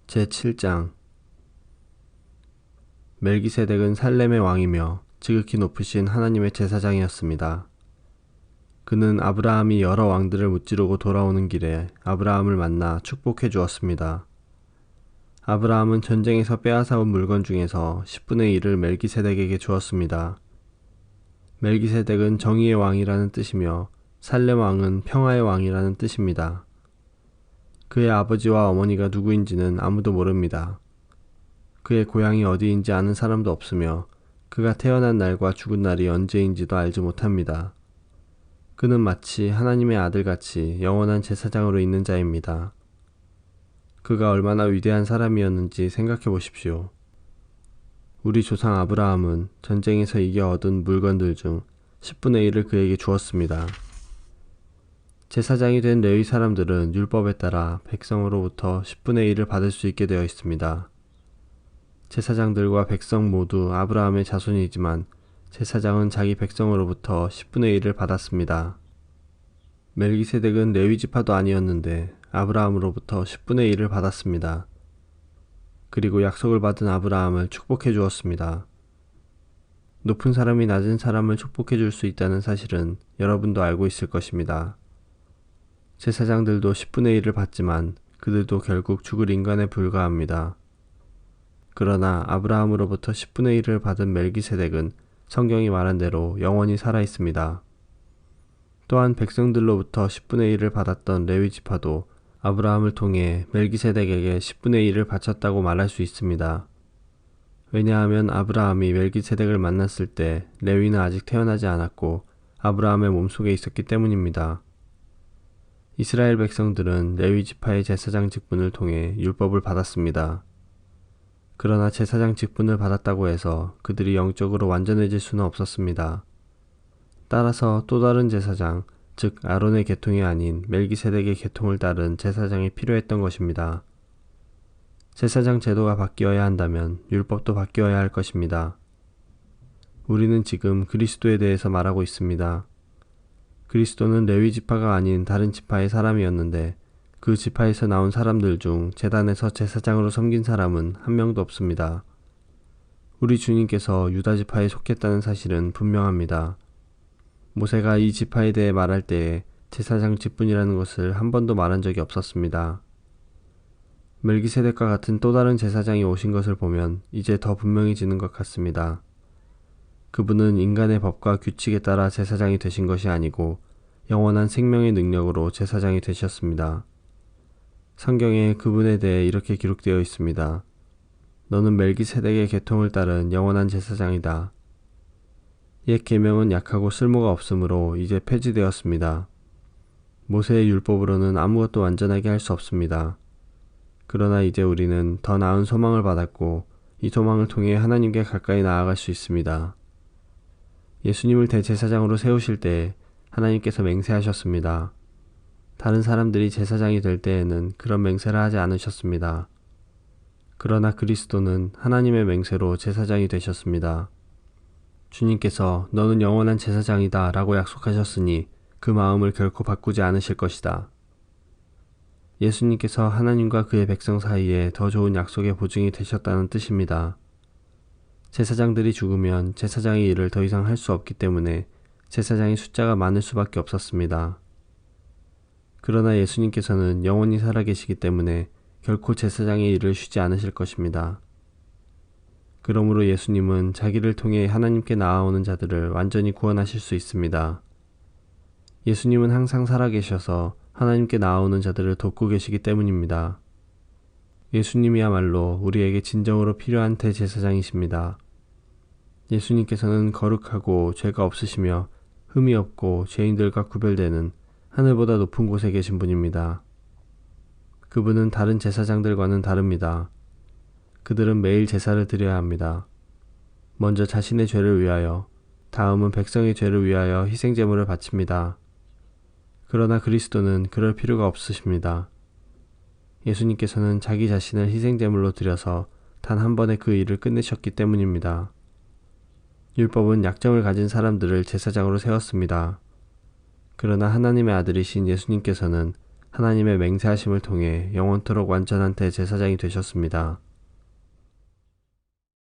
제7장 멜기세덱은 살렘의 왕이며 지극히 높으신 하나님의 제사장이었습니다. 그는 아브라함이 여러 왕들을 무찌르고 돌아오는 길에 아브라함을 만나 축복해 주었습니다. 아브라함은 전쟁에서 빼앗아온 물건 중에서 10분의 1을 멜기세덱에게 주었습니다. 멜기세덱은 정의의 왕이라는 뜻이며 살렘 왕은 평화의 왕이라는 뜻입니다. 그의 아버지와 어머니가 누구인지는 아무도 모릅니다. 그의 고향이 어디인지 아는 사람도 없으며 그가 태어난 날과 죽은 날이 언제인지도 알지 못합니다. 그는 마치 하나님의 아들같이 영원한 제사장으로 있는 자입니다. 그가 얼마나 위대한 사람이었는지 생각해 보십시오. 우리 조상 아브라함은 전쟁에서 이겨 얻은 물건들 중 10분의 1을 그에게 주었습니다. 제사장이 된 레위 사람들은 율법에 따라 백성으로부터 10분의 1을 받을 수 있게 되어 있습니다. 제사장들과 백성 모두 아브라함의 자손이지만 제사장은 자기 백성으로부터 10분의 1을 받았습니다. 멜기세덱은 레위 지파도 아니었는데 아브라함으로부터 10분의 1을 받았습니다. 그리고 약속을 받은 아브라함을 축복해 주었습니다. 높은 사람이 낮은 사람을 축복해 줄 수 있다는 사실은 여러분도 알고 있을 것입니다. 제사장들도 10분의 1을 받지만 그들도 결국 죽을 인간에 불과합니다. 그러나 아브라함으로부터 10분의 1을 받은 멜기세덱은 성경이 말한 대로 영원히 살아 있습니다. 또한 백성들로부터 10분의 1을 받았던 레위 지파도 아브라함을 통해 멜기세덱에게 10분의 1을 바쳤다고 말할 수 있습니다. 왜냐하면 아브라함이 멜기세덱을 만났을 때 레위는 아직 태어나지 않았고 아브라함의 몸속에 있었기 때문입니다. 이스라엘 백성들은 레위 지파의 제사장 직분을 통해 율법을 받았습니다. 그러나 제사장 직분을 받았다고 해서 그들이 영적으로 완전해질 수는 없었습니다. 따라서 또 다른 제사장, 즉 아론의 계통이 아닌 멜기세덱의 계통을 따른 제사장이 필요했던 것입니다. 제사장 제도가 바뀌어야 한다면 율법도 바뀌어야 할 것입니다. 우리는 지금 그리스도에 대해서 말하고 있습니다. 그리스도는 레위 지파가 아닌 다른 지파의 사람이었는데 그 지파에서 나온 사람들 중 제단에서 제사장으로 섬긴 사람은 한 명도 없습니다. 우리 주님께서 유다 지파에 속했다는 사실은 분명합니다. 모세가 이 지파에 대해 말할 때에 제사장 직분이라는 것을 한 번도 말한 적이 없었습니다. 멜기세덱과 같은 또 다른 제사장이 오신 것을 보면 이제 더 분명해지는 것 같습니다. 그분은 인간의 법과 규칙에 따라 제사장이 되신 것이 아니고 영원한 생명의 능력으로 제사장이 되셨습니다. 성경에 그분에 대해 이렇게 기록되어 있습니다. 너는 멜기세덱의 계통을 따른 영원한 제사장이다. 옛 계명은 약하고 쓸모가 없으므로 이제 폐지되었습니다. 모세의 율법으로는 아무것도 완전하게 할 수 없습니다. 그러나 이제 우리는 더 나은 소망을 받았고 이 소망을 통해 하나님께 가까이 나아갈 수 있습니다. 예수님을 대제사장으로 세우실 때 하나님께서 맹세하셨습니다. 다른 사람들이 제사장이 될 때에는 그런 맹세를 하지 않으셨습니다. 그러나 그리스도는 하나님의 맹세로 제사장이 되셨습니다. 주님께서 너는 영원한 제사장이다 라고 약속하셨으니 그 마음을 결코 바꾸지 않으실 것이다. 예수님께서 하나님과 그의 백성 사이에 더 좋은 약속의 보증이 되셨다는 뜻입니다. 제사장들이 죽으면 제사장의 일을 더 이상 할 수 없기 때문에 제사장의 숫자가 많을 수밖에 없었습니다. 그러나 예수님께서는 영원히 살아계시기 때문에 결코 제사장의 일을 쉬지 않으실 것입니다. 그러므로 예수님은 자기를 통해 하나님께 나아오는 자들을 완전히 구원하실 수 있습니다. 예수님은 항상 살아계셔서 하나님께 나아오는 자들을 돕고 계시기 때문입니다. 예수님이야말로 우리에게 진정으로 필요한 대제사장이십니다. 예수님께서는 거룩하고 죄가 없으시며 흠이 없고 죄인들과 구별되는 하늘보다 높은 곳에 계신 분입니다. 그분은 다른 제사장들과는 다릅니다. 그들은 매일 제사를 드려야 합니다. 먼저 자신의 죄를 위하여, 다음은 백성의 죄를 위하여 희생제물을 바칩니다. 그러나 그리스도는 그럴 필요가 없으십니다. 예수님께서는 자기 자신을 희생제물로 드려서 단 한 번에 그 일을 끝내셨기 때문입니다. 율법은 약점을 가진 사람들을 제사장으로 세웠습니다. 그러나 하나님의 아들이신 예수님께서는 하나님의 맹세하심을 통해 영원토록 완전한 대제사장이 되셨습니다.